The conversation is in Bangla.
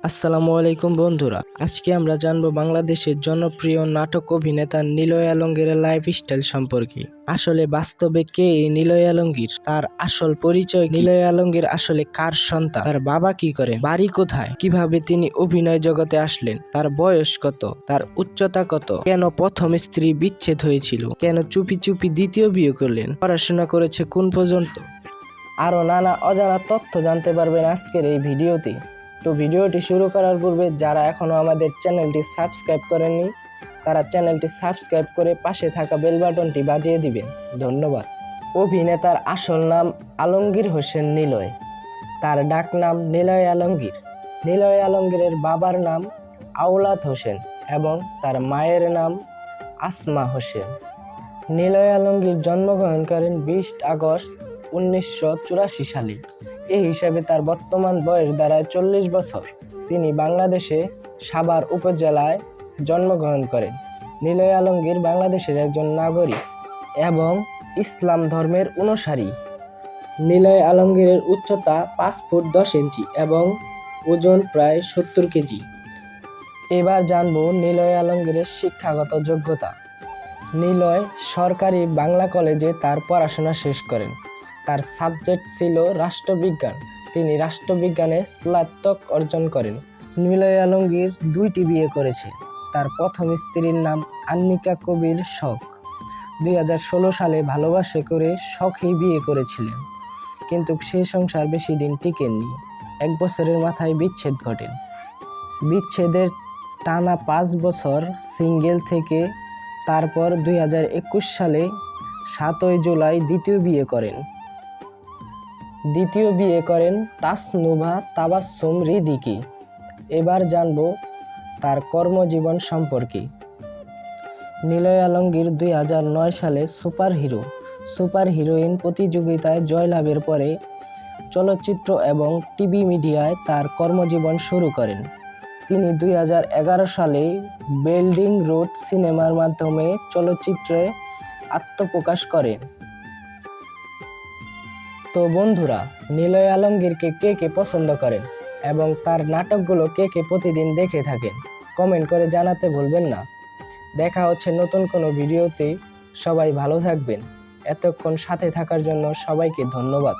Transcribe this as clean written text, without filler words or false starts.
আসসালামু আলাইকুম বন্ধুরা, আজকে আমরা জানবো বাংলাদেশের জনপ্রিয় নাটক অভিনেতা নিলয় আলমগীরের লাইফস্টাইল সম্পর্কে। আসলে বাস্তবে কে এই নিলয় আলমগীর, তার আসল পরিচয়, নিলয় আলমগীর আসলে কার সন্তান, তার বাবা কি করেন, বাড়ি কোথায়, কিভাবে তিনি অভিনয় জগতে আসলেন, তার বয়স কত, তার উচ্চতা কত, কেন প্রথম স্ত্রী বিচ্ছেদ হয়েছিল, কেন চুপি চুপি দ্বিতীয় বিয়ে করলেন, পড়াশোনা করেছে কোন পর্যন্ত, আরো নানা অজানা তথ্য জানতে পারবেন আজকের এই ভিডিওতে। তো ভিডিওটি শুরু করার পূর্বে যারা এখনো আমাদের চ্যানেলটি সাবস্ক্রাইব করেননি তারা চ্যানেলটি সাবস্ক্রাইব করে পাশে থাকা বেল বাটনটি বাজিয়ে দিবেন। ধন্যবাদ। অভিনেতার আসল নাম আলমগীর হোসেন নিলয়, তার ডাক নাম নিলয় আলমগীর। নিলয় আলমগীরের বাবার নাম আওলাদ হোসেন এবং তার মায়ের নাম আসমা হোসেন। নিলয় আলমগীর জন্মগ্রহণ করেন 20 আগস্ট 1984 সালে। এই হিসাবে তার বর্তমান বয়স দাঁড়ায় 40 বছর। তিনি বাংলাদেশে সাভার উপজেলায় জন্মগ্রহণ করেন। নিলয় আলমগীর বাংলাদেশের একজন নাগরিক এবং ইসলাম ধর্মের অনুসারী। নিলয় আলমগীরের উচ্চতা 5 ফুট 10 ইঞ্চি এবং ওজন প্রায় 70 কেজি। এবার জানবো নিলয় আলমগীরের শিক্ষাগত যোগ্যতা। নিলয় সরকারি বাংলা কলেজে তার পড়াশোনা শেষ করেন। তার সাবজেক্ট ছিল রাষ্ট্রবিজ্ঞান। তিনি রাষ্ট্রবিজ্ঞানে স্নাতক অর্জন করেন। নিলয় আলমগীর 2টি বিয়ে করেছেন। তার প্রথম স্ত্রীর নাম আন্নিকা কবির শখ। 2016 সালে ভালোবাসা করে শখেই বিয়ে করেছিলেন, কিন্তু সেই সংসার বেশি দিন টিকেননি। 1 বছরের মাথায় বিচ্ছেদ ঘটেন। বিচ্ছেদের টানা 5 বছর সিঙ্গেল থেকে তারপর 2021 সালে 7 জুলাই দ্বিতীয় বিয়ে করেন তাসনুভা তাবাসসুম হৃদিকে। এবার জানবো তার কর্মজীবন সম্পর্কে। নিলয় আলমগীর 2009 সালে সুপার হিরোইন প্রতিযোগিতায় জয়লাভের পরে চলচ্চিত্র এবং টিভি মিডিয়ায় তার কর্মজীবন শুরু করেন। তিনি 2011 সালে বেল্ডিং রোড সিনেমার মাধ্যমে চলচ্চিত্রে আত্মপ্রকাশ করেন। তো বন্ধুরা, নিলয় আলমগীরকে কে কে পছন্দ করেন এবং তার নাটকগুলো কে কে প্রতিদিন দেখে থাকেন কমেন্ট করে জানাতে ভুলবেন না। দেখা হচ্ছে নতুন কোনো ভিডিওতে। সবাই ভালো থাকবেন। এতক্ষণ সাথে থাকার জন্য সবাইকে ধন্যবাদ।